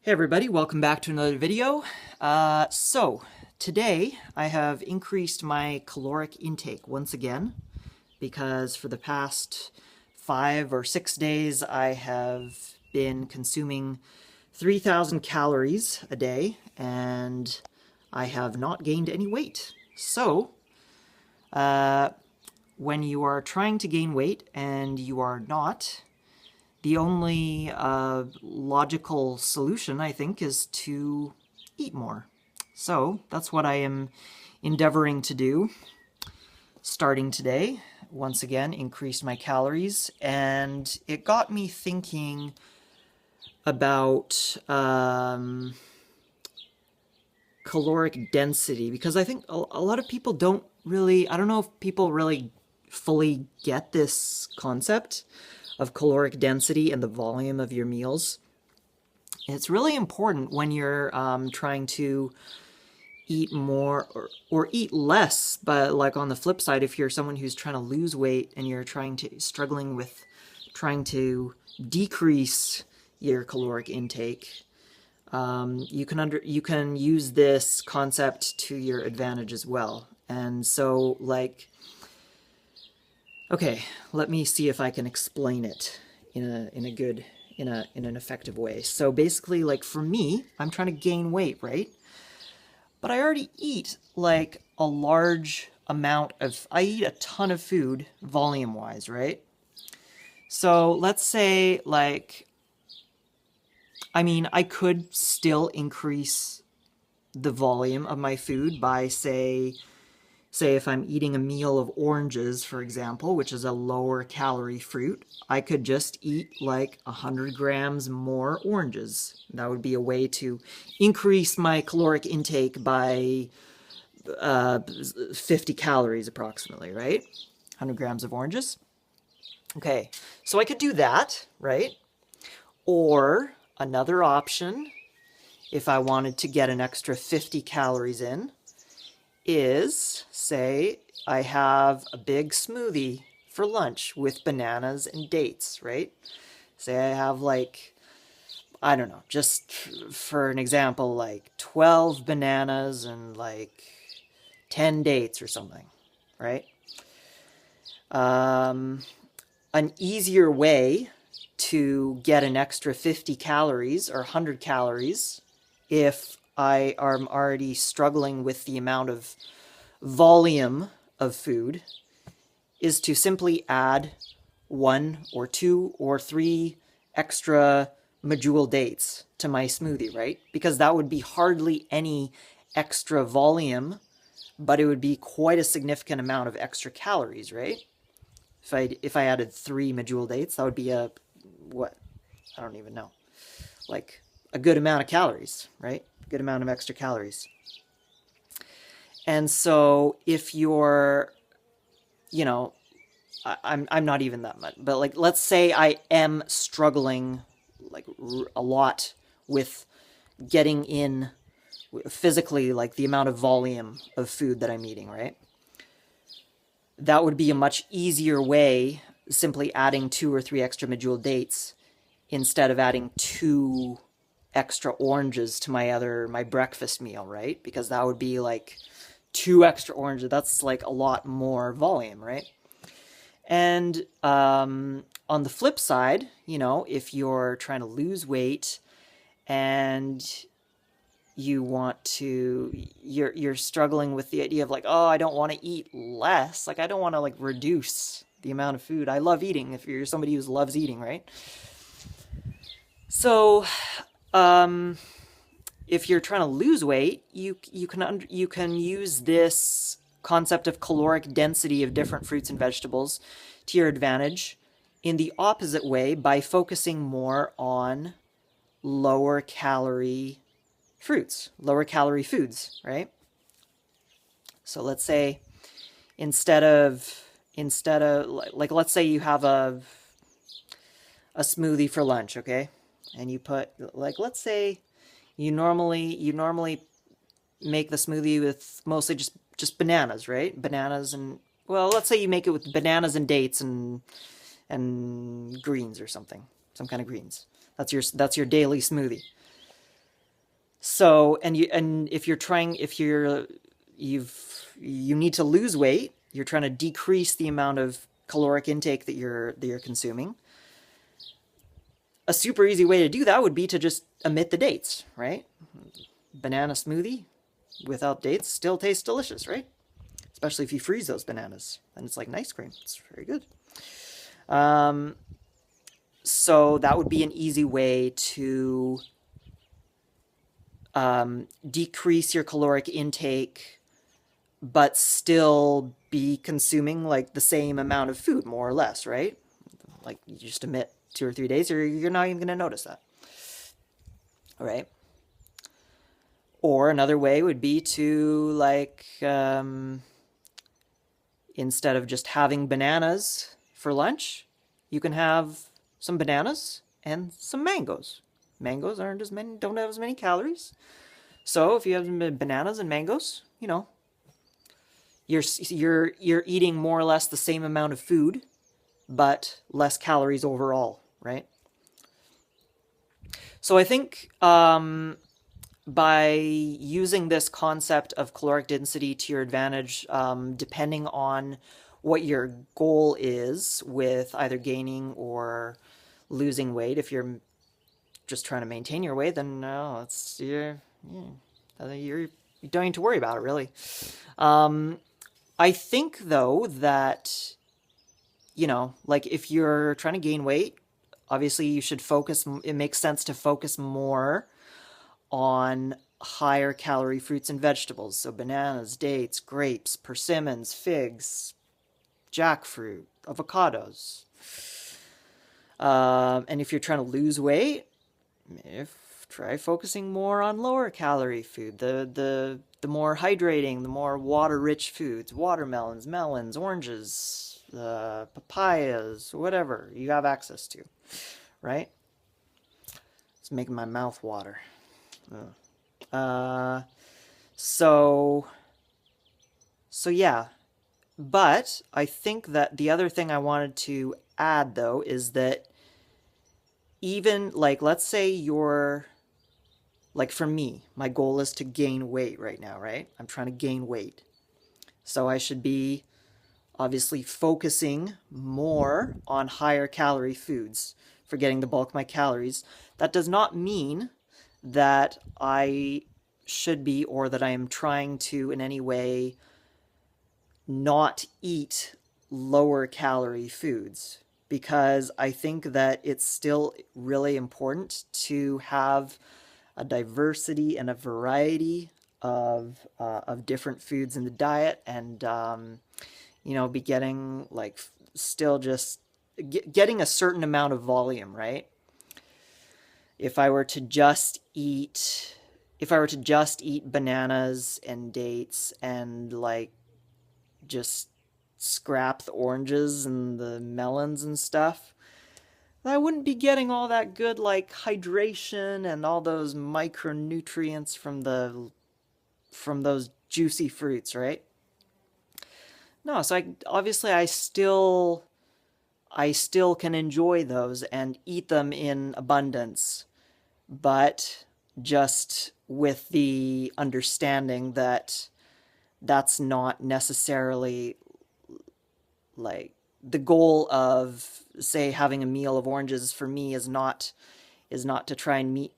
Hey everybody, welcome back to another video. Today I have increased my caloric intake once again because for the past 5 or 6 days I have been consuming 3,000 calories a day and I have not gained any weight. Uh, when you are trying to gain weight and you are not, the only logical solution, I think, is to eat more. So that's what I am endeavoring to do starting today. Once again, increased my calories, and it got me thinking about caloric density, because I think a lot of people don't really, I don't know if people really fully get this concept of caloric density and the volume of your meals. It's really important when you're trying to eat more or eat less, but like on the flip side, if you're someone who's trying to lose weight and you're struggling with trying to decrease your caloric intake, you can use this concept to your advantage as well. And so, like, okay, let me see if I can explain it in an effective way. So basically, like for me, I'm trying to gain weight, right? But I already eat like a large amount of, I eat a ton of food volume wise, right? So let's say like, I mean, I could still increase the volume of my food by say if I'm eating a meal of oranges, for example, which is a lower calorie fruit, I could just eat like 100 grams more oranges. That would be a way to increase my caloric intake by 50 calories approximately, right? 100 grams of oranges. Okay, so I could do that, right? Or another option, if I wanted to get an extra 50 calories in, is, say, I have a big smoothie for lunch with bananas and dates, right? Say I have like, I don't know, just for an example, like 12 bananas and like 10 dates or something, right? An easier way to get an extra 50 calories or 100 calories if I am already struggling with the amount of volume of food is to simply add 1 or 2 or 3 extra medjool dates to my smoothie, right? Because that would be hardly any extra volume, but it would be quite a significant amount of extra calories, right? If I added 3 medjool dates, that would be what? I don't even know. Like a good amount of calories, right? Good amount of extra calories. And so if you're, you know, I'm not even that much, but like let's say I am struggling like a lot with getting in physically like the amount of volume of food that I'm eating, right? That would be a much easier way, simply adding 2 or 3 extra medjool dates instead of adding 2 extra oranges to my breakfast meal, right? Because that would be like 2 extra oranges. That's like a lot more volume, right? And on the flip side, if you're trying to lose weight and you're struggling with the idea of like, oh, I don't want to eat less. Like I don't want to like reduce the amount of food. I love eating if you're somebody who loves eating, right? So, if you're trying to lose weight, you can use this concept of caloric density of different fruits and vegetables to your advantage in the opposite way by focusing more on lower calorie fruits, lower calorie foods, right? So let's say instead of like let's say you have a smoothie for lunch, okay? And you put like let's say you normally make the smoothie with mostly just bananas, right? Bananas and well, let's say you make it with bananas and dates and greens or something, some kind of greens. That's your daily smoothie. So, and if you're trying, if you need to lose weight, you're trying to decrease the amount of caloric intake that you're consuming. A super easy way to do that would be to just omit the dates, right? Banana smoothie without dates still tastes delicious, right? Especially if you freeze those bananas, then it's like an ice cream. It's very good. Um, so that would be an easy way to decrease your caloric intake, but still be consuming like the same amount of food, more or less, right? Like you just omit 2 or 3 days, or you're not even going to notice that. All right. Or another way would be to like instead of just having bananas for lunch, you can have some bananas and some mangoes. Mangoes aren't as many, don't have as many calories. So if you have bananas and mangoes, you're eating more or less the same amount of food, but less calories overall, right? So I think by using this concept of caloric density to your advantage, depending on what your goal is with either gaining or losing weight, if you're just trying to maintain your weight, then no, you don't need to worry about it really. I think though that like if you're trying to gain weight, obviously you should focus. It makes sense to focus more on higher calorie fruits and vegetables. So bananas, dates, grapes, persimmons, figs, jackfruit, avocados. And if you're trying to lose weight, try focusing more on lower calorie food. The more hydrating, the more water rich foods, watermelons, melons, oranges, papayas, whatever you have access to, right? It's making my mouth water. So yeah, but I think that the other thing I wanted to add though is that even like let's say you're like for me, my goal is to gain weight right now, right? I'm trying to gain weight. So I should be obviously focusing more on higher calorie foods for getting the bulk of my calories. That does not mean that I should be or that I am trying to in any way not eat lower calorie foods, because I think that it's still really important to have a diversity and a variety of different foods in the diet, and be getting like still just getting a certain amount of volume, right? If I were to just eat bananas and dates and like just scrap the oranges and the melons and stuff, I wouldn't be getting all that good like hydration and all those micronutrients from those juicy fruits, right? No, so I still can enjoy those and eat them in abundance, but just with the understanding that that's not necessarily like the goal of, say, having a meal of oranges for me is not to try and meet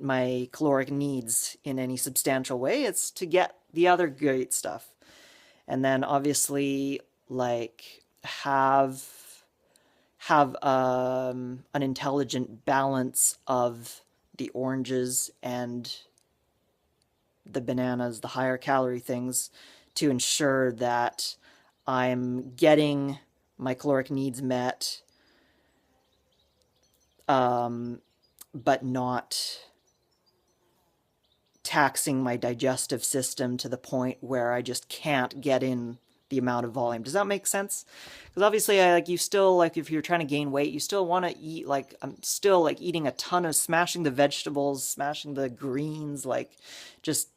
my caloric needs in any substantial way. It's to get the other great stuff. And then obviously like have an intelligent balance of the oranges and the bananas, the higher calorie things, to ensure that I'm getting my caloric needs met, but not taxing my digestive system to the point where I just can't get in the amount of volume. Does that make sense? Because obviously, you still like if you're trying to gain weight, you still want to eat like I'm still like eating a ton of smashing the vegetables, smashing the greens, like just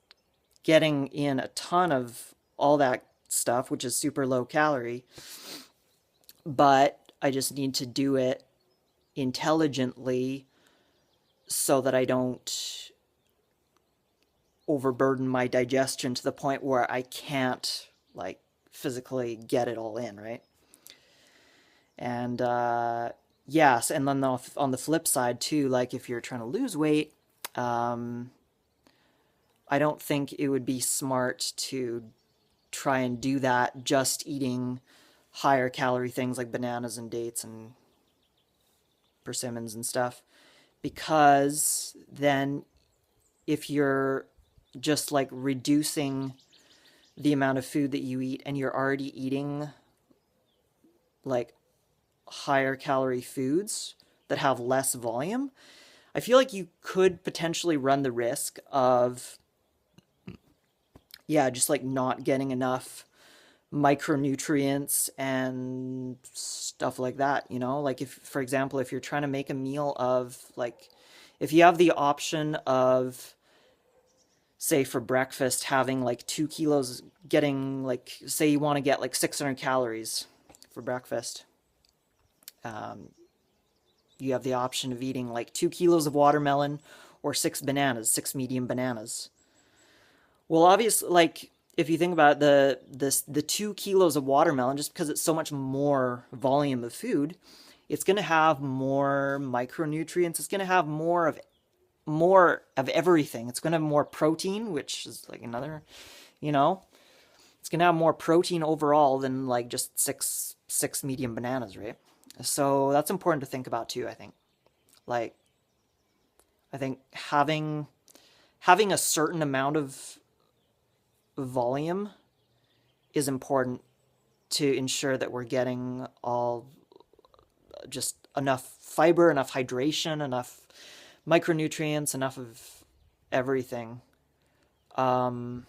getting in a ton of all that stuff, which is super low calorie. But I just need to do it intelligently so that I don't overburden my digestion to the point where I can't like physically get it all in, right? And yes, and then on the flip side too, like if you're trying to lose weight, I don't think it would be smart to try and do that just eating higher calorie things like bananas and dates and persimmons and stuff, because then if you're just like reducing the amount of food that you eat and you're already eating like higher calorie foods that have less volume, I feel like you could potentially run the risk of, yeah, just like not getting enough micronutrients and stuff like that, you know? Like if, for example, if you're trying to make a meal of like, if you have the option of, say for breakfast, having like 2 kilos, getting like, say you want to get like 600 calories for breakfast, you have the option of eating like 2 kilos of watermelon or 6 medium bananas. Well, obviously, like if you think about the 2 kilos of watermelon, just because it's so much more volume of food, it's going to have more micronutrients. It's going to have more of everything. It's going to have more protein, which is like another, you know, it's going to have more protein overall than like just six medium bananas, right? So that's important to think about too, I think. Like, I think having a certain amount of volume is important to ensure that we're getting all just enough fiber, enough hydration, enough micronutrients, enough of everything. But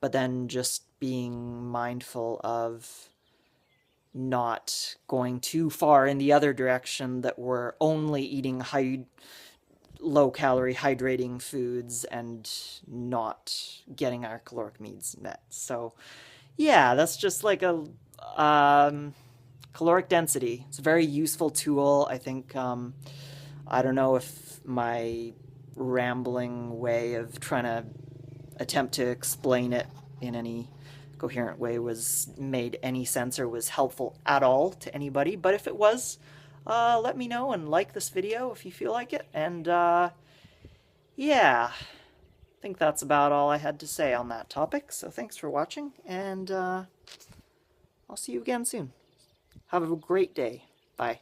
then just being mindful of not going too far in the other direction, that we're only eating low calorie hydrating foods and not getting our caloric needs met. So yeah, that's just like a caloric density. It's a very useful tool. I think I don't know if my rambling way of trying to attempt to explain it in any coherent way was made any sense or was helpful at all to anybody, but if it was, let me know and like this video if you feel like it. And yeah, I think that's about all I had to say on that topic. So thanks for watching, and I'll see you again soon. Have a great day. Bye.